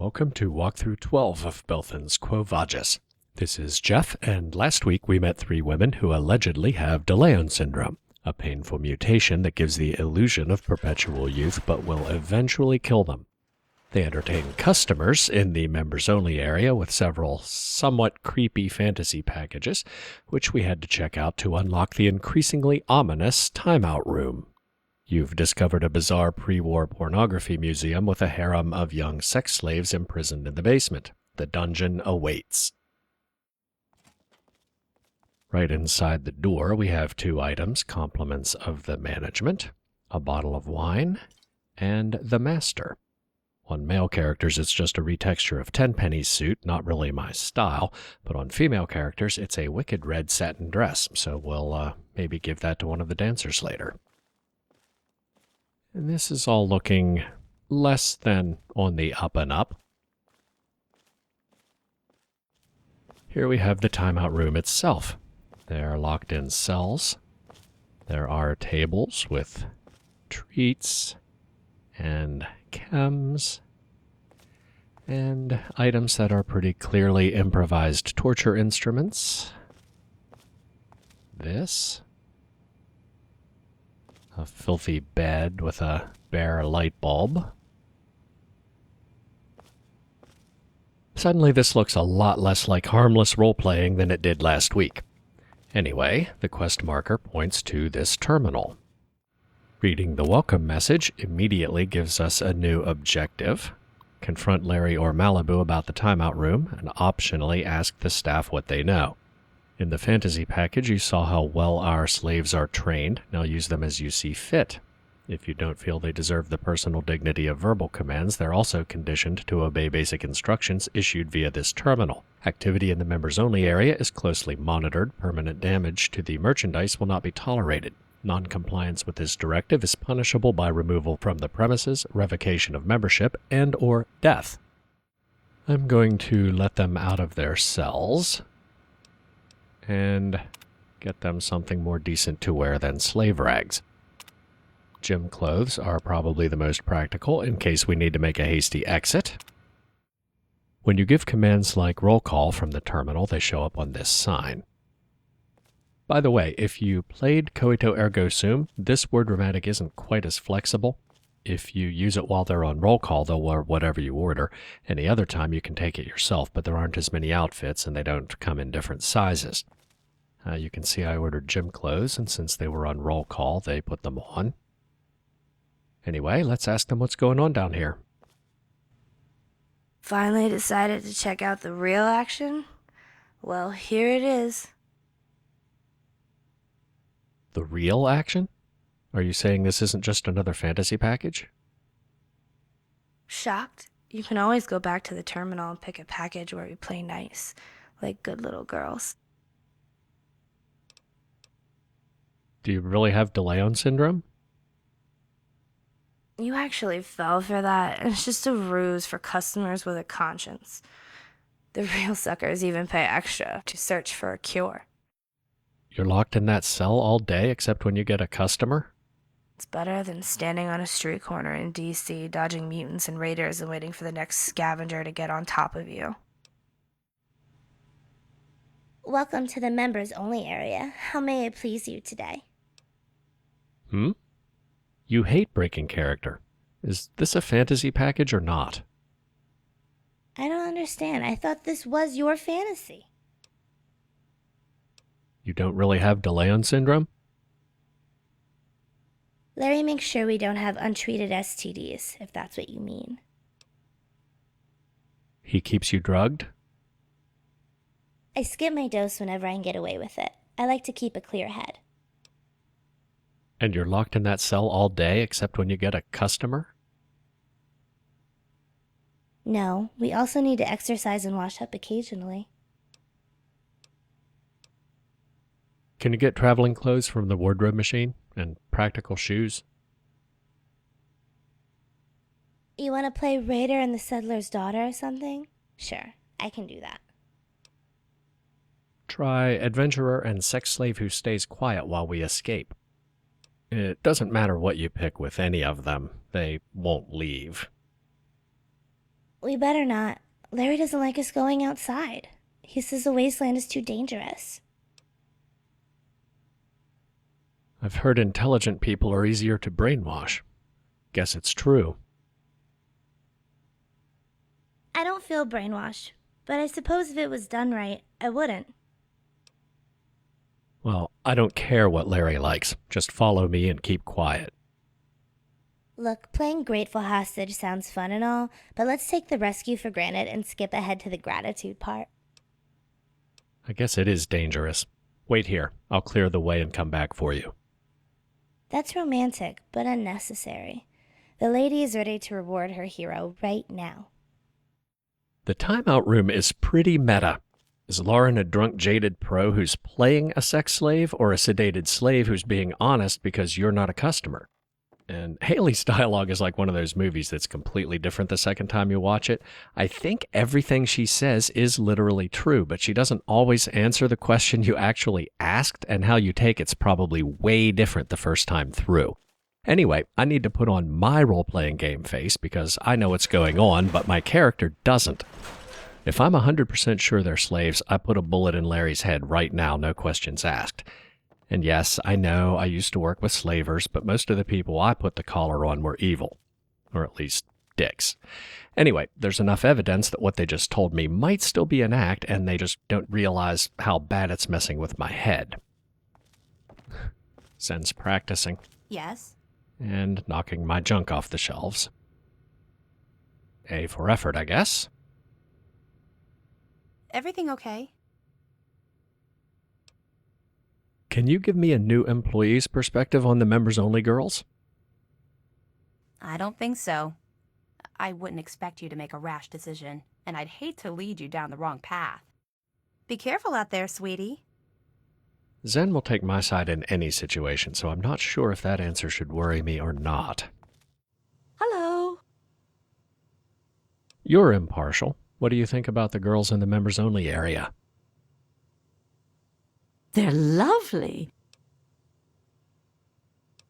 Welcome to Walkthrough 12 of Belthan's Quo Vagis. This is Jeff, and last week we met 3 women who allegedly have DeLeon syndrome, a painful mutation that gives the illusion of perpetual youth but will eventually kill them. They entertain customers in the members-only area with several somewhat creepy fantasy packages, which we had to check out to unlock the increasingly ominous timeout room. You've discovered a bizarre pre-war pornography museum with a harem of young sex slaves imprisoned in the basement. The dungeon awaits. Right inside the door, we have 2 items, compliments of the management, a bottle of wine, and the master. On male characters, it's just a retexture of Tenpenny's suit, not really my style, but on female characters, it's a wicked red satin dress, so we'll maybe give that to one of the dancers later. And this is all looking less than on the up and up. Here we have the timeout room itself. They are locked in cells. There are tables with treats and chems and items that are pretty clearly improvised torture instruments. This. A filthy bed with a bare light bulb. Suddenly this looks a lot less like harmless role-playing than it did last week. Anyway, the quest marker points to this terminal. Reading the welcome message immediately gives us a new objective. Confront Larry or Malibu about the timeout room and optionally ask the staff what they know. In the fantasy package, you saw how well our slaves are trained. Now use them as you see fit. If you don't feel they deserve the personal dignity of verbal commands, they're also conditioned to obey basic instructions issued via this terminal. Activity in the members-only area is closely monitored. Permanent damage to the merchandise will not be tolerated. Non-compliance with this directive is punishable by removal from the premises, revocation of membership, and/or death. I'm going to let them out of their cells and get them something more decent to wear than slave rags. Gym clothes are probably the most practical in case we need to make a hasty exit. When you give commands like roll call from the terminal, they show up on this sign. By the way, if you played Coito Ergo Sum, this word dramatic isn't quite as flexible. If you use it while they're on roll call, they'll wear whatever you order. Any other time you can take it yourself, but there aren't as many outfits and they don't come in different sizes. You can see I ordered gym clothes, and since they were on roll call, they put them on. Anyway, let's ask them what's going on down here. Finally decided to check out the real action? Well, here it is. The real action? Are you saying this isn't just another fantasy package? Shocked? You can always go back to the terminal and pick a package where we play nice, like good little girls. Do you really have DeLeon syndrome? You actually fell for that. It's just a ruse for customers with a conscience. The real suckers even pay extra to search for a cure. You're locked in that cell all day except when you get a customer? It's better than standing on a street corner in D.C., dodging mutants and raiders and waiting for the next scavenger to get on top of you. Welcome to the members-only area. How may I please you today? You hate breaking character. Is this a fantasy package or not? I don't understand. I thought this was your fantasy. You don't really have DeLeon syndrome? Larry makes sure we don't have untreated STDs, if that's what you mean. He keeps you drugged? I skip my dose whenever I can get away with it. I like to keep a clear head. And you're locked in that cell all day except when you get a customer? No, we also need to exercise and wash up occasionally. Can you get traveling clothes from the wardrobe machine? And practical shoes? You want to play Raider and the Settler's Daughter or something? Sure, I can do that. Try adventurer and sex slave who stays quiet while we escape. It doesn't matter what you pick with any of them. They won't leave. We better not. Larry doesn't like us going outside. He says the wasteland is too dangerous. I've heard intelligent people are easier to brainwash. Guess it's true. I don't feel brainwashed, but I suppose if it was done right, I wouldn't. Well, I don't care what Larry likes. Just follow me and keep quiet. Look, playing grateful hostage sounds fun and all, but let's take the rescue for granted and skip ahead to the gratitude part. I guess it is dangerous. Wait here. I'll clear the way and come back for you. That's romantic, but unnecessary. The lady is ready to reward her hero right now. The timeout room is pretty meta. Is Lauren a drunk, jaded pro who's playing a sex slave, or a sedated slave who's being honest because you're not a customer? And Haley's dialogue is like one of those movies that's completely different the second time you watch it. I think everything she says is literally true, but she doesn't always answer the question you actually asked, and how you take it's probably way different the first time through. Anyway, I need to put on my role-playing game face because I know what's going on, but my character doesn't. If I'm 100% sure they're slaves, I put a bullet in Larry's head right now, no questions asked. And yes, I know I used to work with slavers, but most of the people I put the collar on were evil. Or at least dicks. Anyway, there's enough evidence that what they just told me might still be an act, and they just don't realize how bad it's messing with my head. Sense practicing. Yes? And knocking my junk off the shelves. A for effort, I guess. Everything okay? Can you give me a new employee's perspective on the members-only girls? I don't think so. I wouldn't expect you to make a rash decision, and I'd hate to lead you down the wrong path. Be careful out there, sweetie. Zen will take my side in any situation, so I'm not sure if that answer should worry me or not. Hello. You're impartial. What do you think about the girls in the members-only area? They're lovely.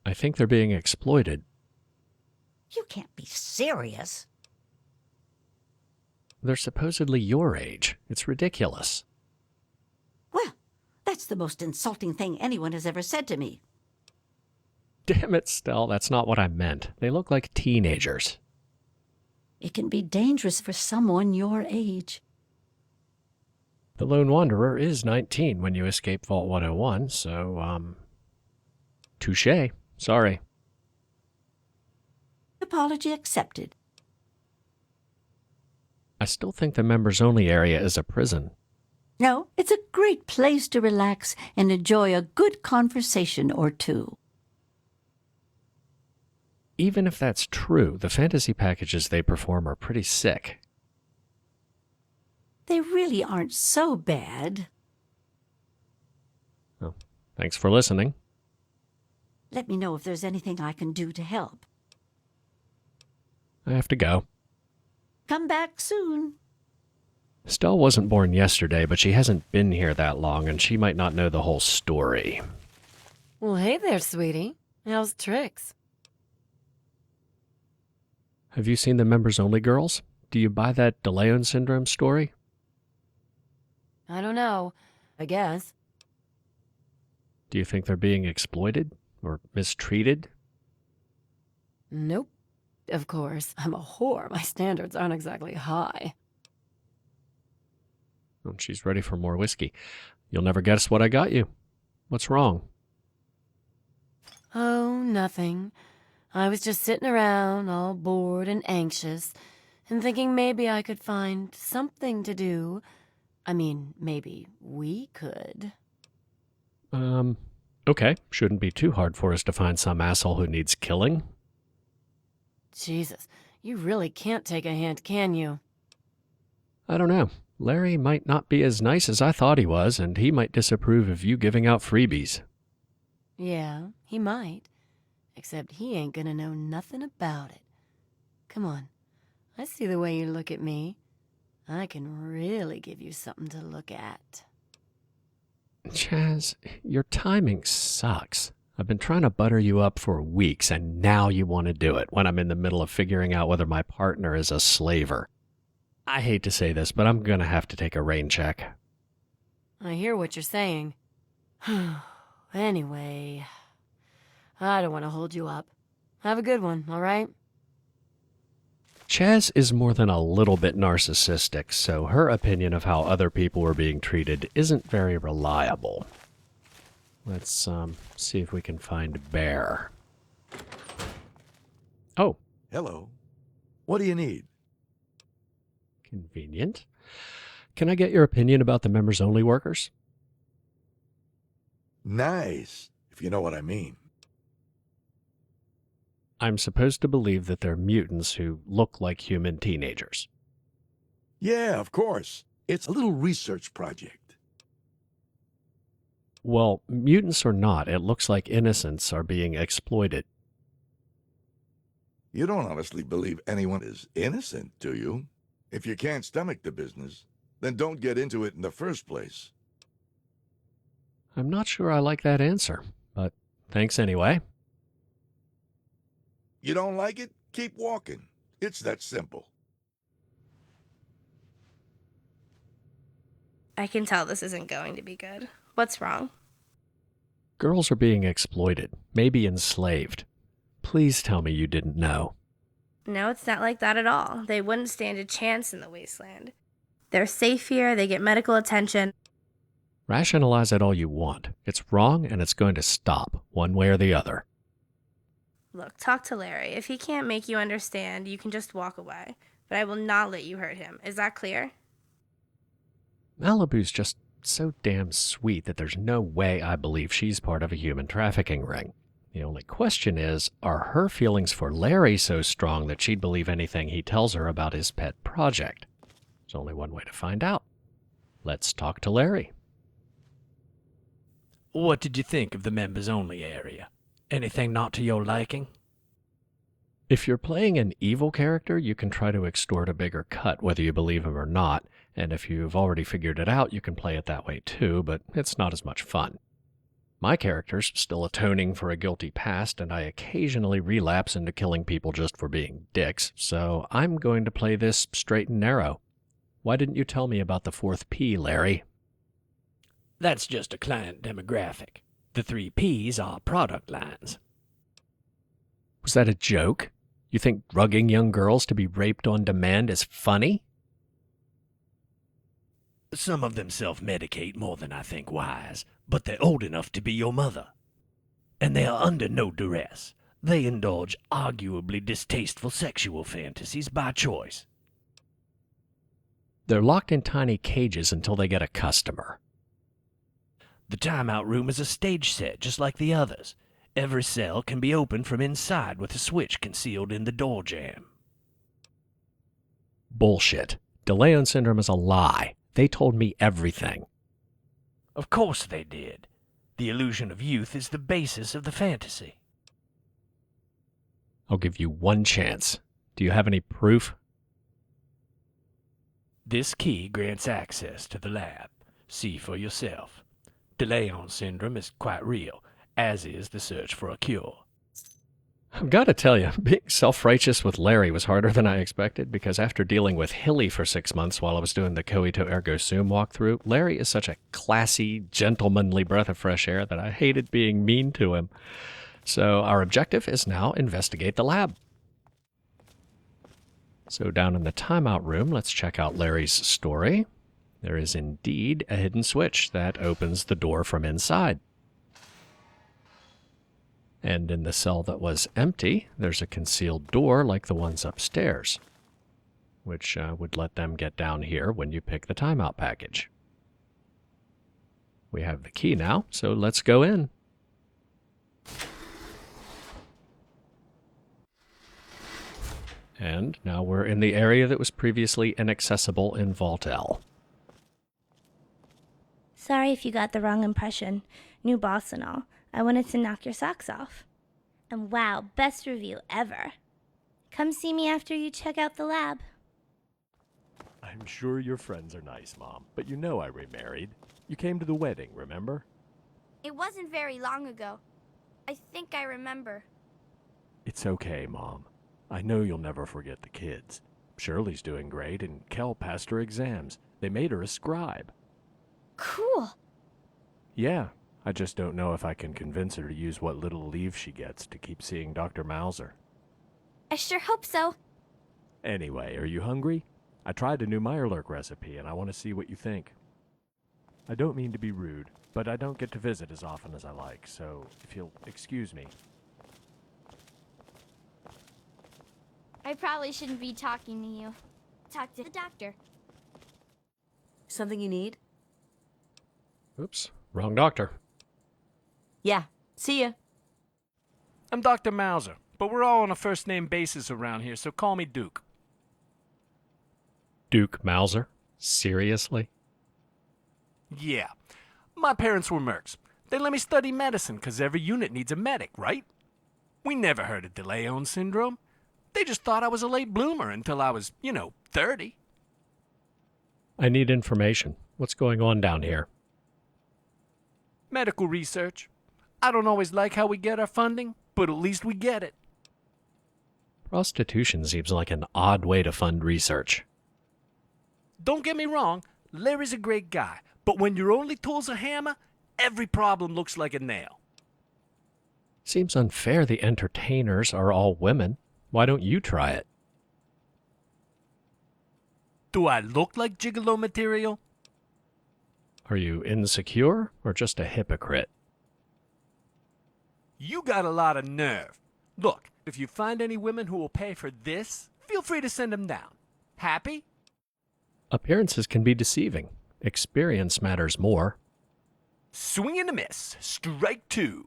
I think they're being exploited. You can't be serious. They're supposedly your age. It's ridiculous. Well, that's the most insulting thing anyone has ever said to me. Damn it, Stell, that's not what I meant. They look like teenagers. It can be dangerous for someone your age. The Lone Wanderer is 19 when you escape Vault 101, so, touché. Sorry. Apology accepted. I still think the members-only area is a prison. No, it's a great place to relax and enjoy a good conversation or two. Even if that's true, the fantasy packages they perform are pretty sick. They really aren't so bad. Oh, thanks for listening. Let me know if there's anything I can do to help. I have to go. Come back soon. Stell wasn't born yesterday, but she hasn't been here that long, and she might not know the whole story. Well, hey there, sweetie. How's tricks? Have you seen the members-only girls? Do you buy that DeLeon syndrome story? I don't know. I guess. Do you think they're being exploited? Or mistreated? Nope. Of course, I'm a whore. My standards aren't exactly high. Oh, she's ready for more whiskey. You'll never guess what I got you. What's wrong? Oh, nothing. I was just sitting around, all bored and anxious, and thinking maybe I could find something to do. I mean, maybe we could. Okay. Shouldn't be too hard for us to find some asshole who needs killing. Jesus, you really can't take a hint, can you? I don't know. Larry might not be as nice as I thought he was, and he might disapprove of you giving out freebies. Yeah, he might. Except he ain't gonna know nothing about it. Come on. I see the way you look at me. I can really give you something to look at. Chaz, your timing sucks. I've been trying to butter you up for weeks, and now you want to do it when I'm in the middle of figuring out whether my partner is a slaver. I hate to say this, but I'm gonna have to take a rain check. I hear what you're saying. Anyway, I don't want to hold you up. Have a good one, all right? Chaz is more than a little bit narcissistic, so her opinion of how other people were being treated isn't very reliable. Let's see if we can find Bear. Oh, Hello. What do you need? convenient. Can I get your opinion about the members-only workers? Nice, if you know what I mean. I'm supposed to believe that they're mutants who look like human teenagers. Yeah, of course. It's a little research project. Well, mutants or not, it looks like innocents are being exploited. You don't honestly believe anyone is innocent, do you? If you can't stomach the business, then don't get into it in the first place. I'm not sure I like that answer, but thanks anyway. You don't like it? Keep walking. It's that simple. I can tell this isn't going to be good. What's wrong? Girls are being exploited, maybe enslaved. Please tell me you didn't know. No, it's not like that at all. They wouldn't stand a chance in the wasteland. They're safe here, they get medical attention. Rationalize it all you want. It's wrong and it's going to stop, one way or the other. Look, talk to Larry. If he can't make you understand, you can just walk away. But I will not let you hurt him. Is that clear? Malibu's just so damn sweet that there's no way I believe she's part of a human trafficking ring. The only question is, are her feelings for Larry so strong that she'd believe anything he tells her about his pet project? There's only one way to find out. Let's talk to Larry. What did you think of the members-only area? Anything not to your liking? If you're playing an evil character, you can try to extort a bigger cut whether you believe him or not, and if you've already figured it out, you can play it that way too, but it's not as much fun. My character's still atoning for a guilty past, and I occasionally relapse into killing people just for being dicks, so I'm going to play this straight and narrow. Why didn't you tell me about the fourth P, Larry? That's just a client demographic. The 3 Ps are product lines. Was that a joke? You think drugging young girls to be raped on demand is funny? Some of them self-medicate more than I think wise, but they're old enough to be your mother. And they are under no duress. They indulge arguably distasteful sexual fantasies by choice. They're locked in tiny cages until they get a customer. The timeout room is a stage set just like the others. Every cell can be opened from inside with a switch concealed in the door jamb. Bullshit. DeLeon syndrome is a lie. They told me everything. Of course they did. The illusion of youth is the basis of the fantasy. I'll give you one chance. Do you have any proof? This key grants access to the lab. See for yourself. DeLeon syndrome is quite real, as is the search for a cure. I've got to tell you, being self-righteous with Larry was harder than I expected, because after dealing with Hilly for 6 months while I was doing the Coito Ergo Sum walkthrough, Larry is such a classy, gentlemanly breath of fresh air that I hated being mean to him. So our objective is now investigate the lab. So down in the timeout room, let's check out Larry's story. There is indeed a hidden switch that opens the door from inside. And in the cell that was empty, there's a concealed door like the ones upstairs, which would let them get down here when you pick the timeout package. We have the key now, so let's go in. And now we're in the area that was previously inaccessible in Vault L. Sorry if you got the wrong impression. New boss and all. I wanted to knock your socks off. And wow, best review ever. Come see me after you check out the lab. I'm sure your friends are nice, Mom, but you know I remarried. You came to the wedding, remember? It wasn't very long ago. I think I remember. It's okay, Mom. I know you'll never forget the kids. Shirley's doing great, and Kel passed her exams. They made her a scribe. Cool. Yeah, I just don't know if I can convince her to use what little leave she gets to keep seeing Dr. Mauser. I sure hope so. Anyway, are you hungry? I tried a new Meyerlurk recipe, and I want to see what you think. I don't mean to be rude, but I don't get to visit as often as I like, so if you'll excuse me. I probably shouldn't be talking to you. Talk to the doctor. Something you need? Oops, wrong doctor. Yeah. See ya. I'm Dr. Mauser, but we're all on a first-name basis around here, so call me Duke. Duke Mauser? Seriously? Yeah. My parents were mercs. They let me study medicine because every unit needs a medic, right? We never heard of DeLeon syndrome. They just thought I was a late bloomer until I was, 30. I need information. What's going on down here? Medical research. I don't always like how we get our funding, but at least we get it. Prostitution seems like an odd way to fund research. Don't get me wrong, Larry's a great guy, but when your only tool's a hammer, every problem looks like a nail. Seems unfair the entertainers are all women. Why don't you try it? Do I look like gigolo material? Are you insecure or just a hypocrite? You got a lot of nerve. Look, if you find any women who will pay for this, feel free to send them down. Happy? Appearances can be deceiving. Experience matters more. Swing and a miss. Strike two.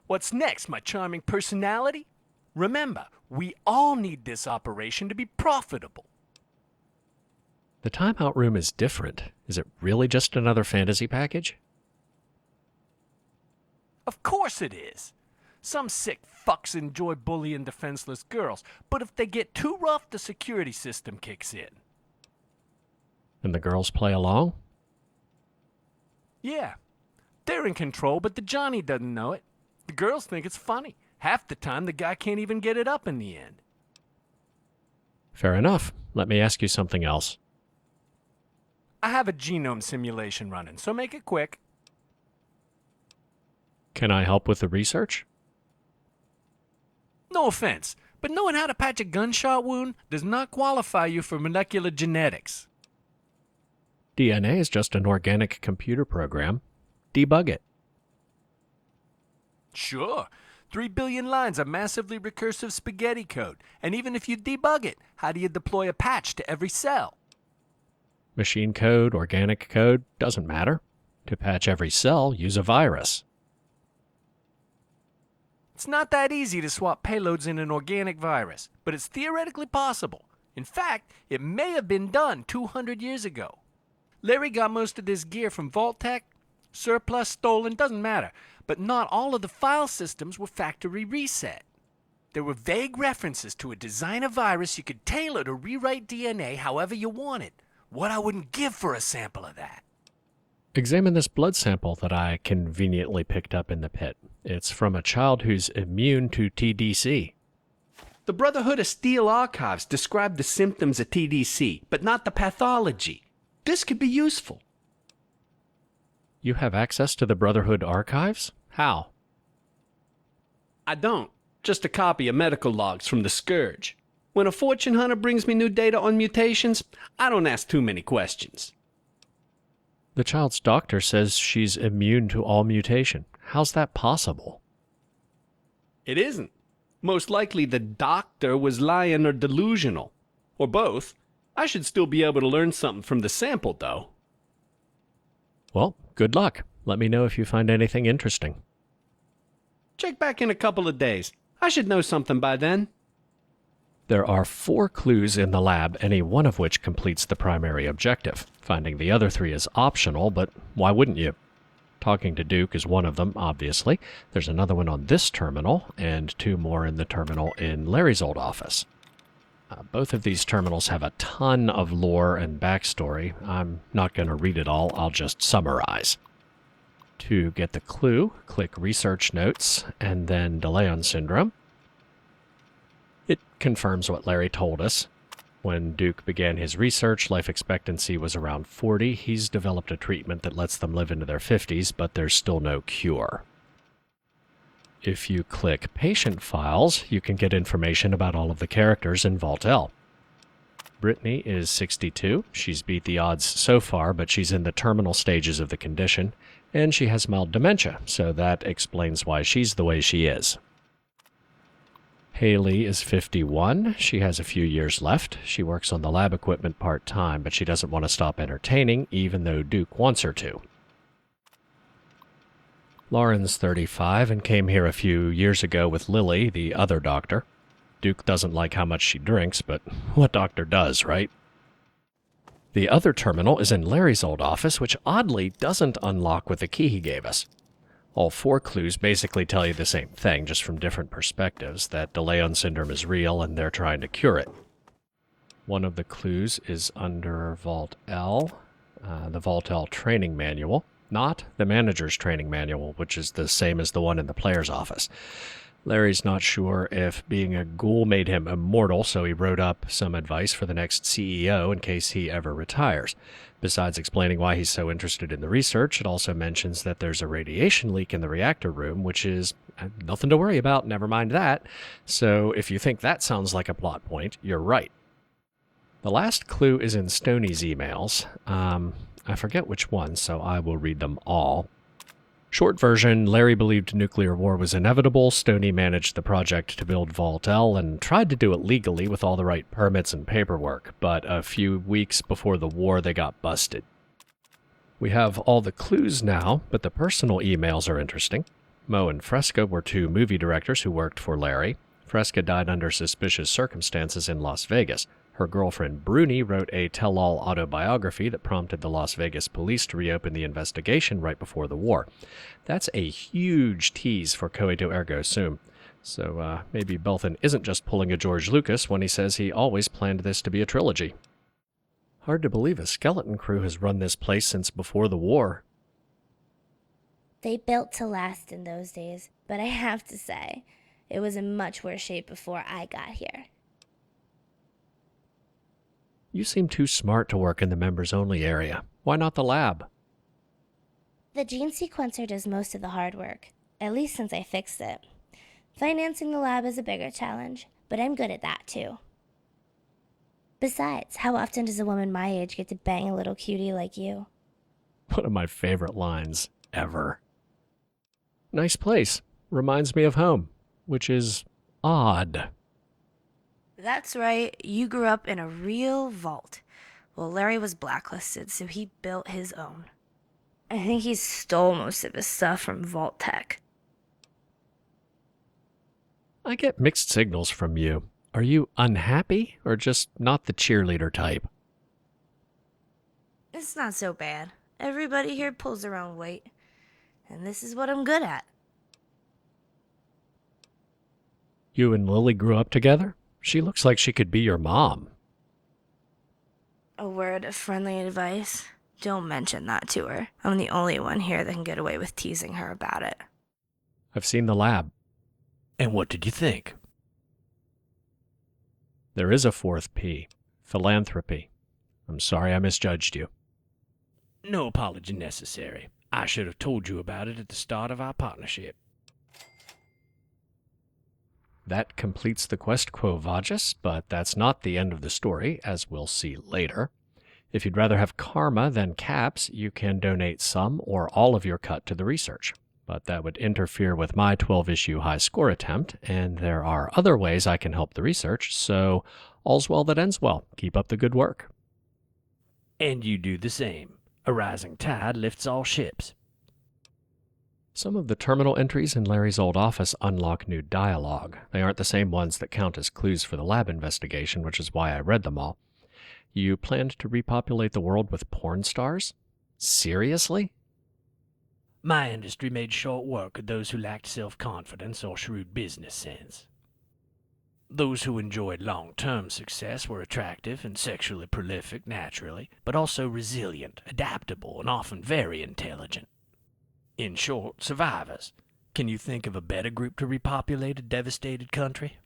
What's next, my charming personality? Remember, we all need this operation to be profitable. The timeout room is different. Is it really just another fantasy package? Of course it is. Some sick fucks enjoy bullying defenseless girls, but if they get too rough, the security system kicks in. And the girls play along? Yeah. They're in control, but the Johnny doesn't know it. The girls think it's funny. Half the time, the guy can't even get it up in the end. Fair enough. Let me ask you something else. I have a genome simulation running, so make it quick. Can I help with the research? No offense, but knowing how to patch a gunshot wound does not qualify you for molecular genetics. DNA is just an organic computer program. Debug it. Sure. 3 billion lines of massively recursive spaghetti code. And even if you debug it, how do you deploy a patch to every cell? Machine code, organic code, doesn't matter. To patch every cell, use a virus. It's not that easy to swap payloads in an organic virus, but it's theoretically possible. In fact, it may have been done 200 years ago. Larry got most of this gear from Vault-Tec. Surplus, stolen, doesn't matter. But not all of the file systems were factory reset. There were vague references to a designer virus you could tailor to rewrite DNA however you wanted. What I wouldn't give for a sample of that. Examine this blood sample that I conveniently picked up in the pit. It's from a child who's immune to TDC. The Brotherhood of Steel Archives described the symptoms of TDC, but not the pathology. This could be useful. You have access to the Brotherhood archives? How? I don't. Just a copy of medical logs from the Scourge. When a fortune hunter brings me new data on mutations, I don't ask too many questions. The child's doctor says she's immune to all mutation. How's that possible? It isn't. Most likely the doctor was lying or delusional. Or both. I should still be able to learn something from the sample, though. Well, good luck. Let me know if you find anything interesting. Check back in a couple of days. I should know something by then. There are 4 clues in the lab, any one of which completes the primary objective. Finding the other 3 is optional, but why wouldn't you? Talking to Duke is one of them, obviously. There's another one on this terminal, and 2 more in the terminal in Larry's old office. Both of these terminals have a ton of lore and backstory. I'm not going to read it all, I'll just summarize. To get the clue, click Research Notes, and then DeLeon Syndrome. It confirms what Larry told us. When Duke began his research, life expectancy was around 40. He's developed a treatment that lets them live into their 50s, but there's still no cure. If you click Patient Files, you can get information about all of the characters in Vault L. Brittany is 62. She's beat the odds so far, but she's in the terminal stages of the condition, and she has mild dementia, so that explains why she's the way she is. Haley is 51. She has a few years left. She works on the lab equipment part-time, but she doesn't want to stop entertaining, even though Duke wants her to. Lauren's 35 and came here a few years ago with Lily, the other doctor. Duke doesn't like how much she drinks, but what doctor does, right? The other terminal is in Larry's old office, which oddly doesn't unlock with the key he gave us. All 4 clues basically tell you the same thing, just from different perspectives, that DeLeon syndrome is real and they're trying to cure it. One of the clues is under Vault L, the Vault L training manual, not the manager's training manual, which is the same as the one in the player's office. Larry's not sure if being a ghoul made him immortal, so he wrote up some advice for the next CEO in case he ever retires. Besides explaining why he's so interested in the research, it also mentions that there's a radiation leak in the reactor room, which is nothing to worry about, never mind that. So if you think that sounds like a plot point, you're right. The last clue is in Stoney's emails. I forget which one, so I will read them all. Short version, Larry believed nuclear war was inevitable. Stoney managed the project to build Vault L and tried to do it legally with all the right permits and paperwork, but a few weeks before the war they got busted. We have all the clues now, but the personal emails are interesting. Mo and Fresca were 2 movie directors who worked for Larry. Fresca died under suspicious circumstances in Las Vegas. Her girlfriend Bruni wrote a tell-all autobiography that prompted the Las Vegas police to reopen the investigation right before the war. That's a huge tease for Coito Ergo Sum. So maybe Belthan isn't just pulling a George Lucas when he says he always planned this to be a trilogy. Hard to believe a skeleton crew has run this place since before the war. They built to last in those days, but I have to say, it was in much worse shape before I got here. You seem too smart to work in the members-only area. Why not the lab? The gene sequencer does most of the hard work, at least since I fixed it. Financing the lab is a bigger challenge, but I'm good at that too. Besides, how often does a woman my age get to bang a little cutie like you? One of my favorite lines ever. Nice place. Reminds me of home, which is odd. That's right, you grew up in a real vault. Well, Larry was blacklisted, so he built his own. I think he stole most of his stuff from Vault Tech. I get mixed signals from you. Are you unhappy, or just not the cheerleader type? It's not so bad. Everybody here pulls their own weight. And this is what I'm good at. You and Lily grew up together? She looks like she could be your mom. A word of friendly advice. Don't mention that to her. I'm the only one here that can get away with teasing her about it. I've seen the lab. And what did you think? There is a 4th P. Philanthropy. I'm sorry I misjudged you. No apology necessary. I should have told you about it at the start of our partnership. That completes the quest Quo Vagis, but that's not the end of the story, as we'll see later. If you'd rather have karma than caps, you can donate some or all of your cut to the research. But that would interfere with my 12-issue high score attempt, and there are other ways I can help the research, so all's well that ends well. Keep up the good work. And you do the same. A rising tide lifts all ships. Some of the terminal entries in Larry's old office unlock new dialogue. They aren't the same ones that count as clues for the lab investigation, which is why I read them all. You planned to repopulate the world with porn stars? Seriously? My industry made short work of those who lacked self-confidence or shrewd business sense. Those who enjoyed long-term success were attractive and sexually prolific naturally, but also resilient, adaptable, and often very intelligent. In short, survivors. Can you think of a better group to repopulate a devastated country?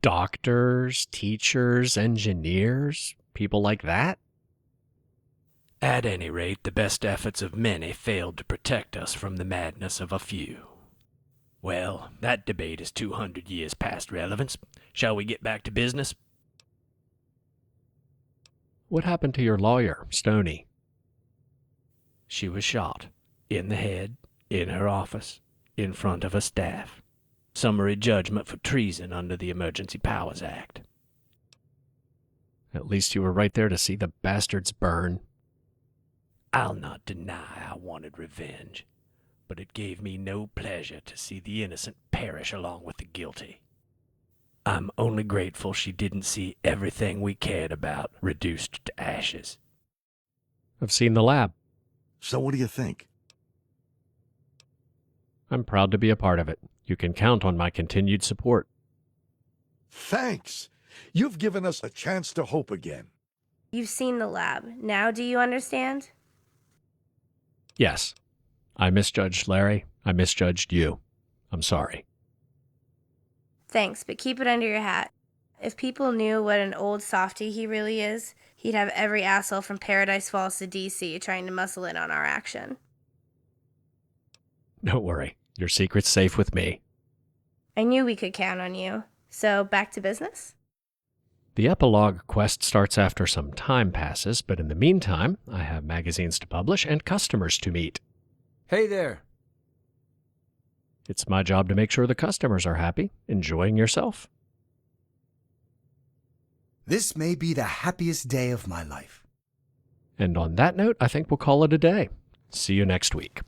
Doctors, teachers, engineers, people like that? At any rate, the best efforts of many failed to protect us from the madness of a few. Well, that debate is 200 years past relevance. Shall we get back to business? What happened to your lawyer, Stoney? She was shot. In the head, in her office, in front of her staff. Summary judgment for treason under the Emergency Powers Act. At least you were right there to see the bastards burn. I'll not deny I wanted revenge, but it gave me no pleasure to see the innocent perish along with the guilty. I'm only grateful she didn't see everything we cared about reduced to ashes. I've seen the lab. So what do you think? I'm proud to be a part of it. You can count on my continued support. Thanks. You've given us a chance to hope again. You've seen the lab. Now do you understand? Yes. I misjudged Larry. I misjudged you. I'm sorry. Thanks, but keep it under your hat. If people knew what an old softy he really is, he'd have every asshole from Paradise Falls to D.C. trying to muscle in on our action. Don't worry. Your secret's safe with me. I knew we could count on you. So, back to business? The epilogue quest starts after some time passes, but in the meantime, I have magazines to publish and customers to meet. Hey there. It's my job to make sure the customers are happy, enjoying yourself. This may be the happiest day of my life. And on that note, I think we'll call it a day. See you next week.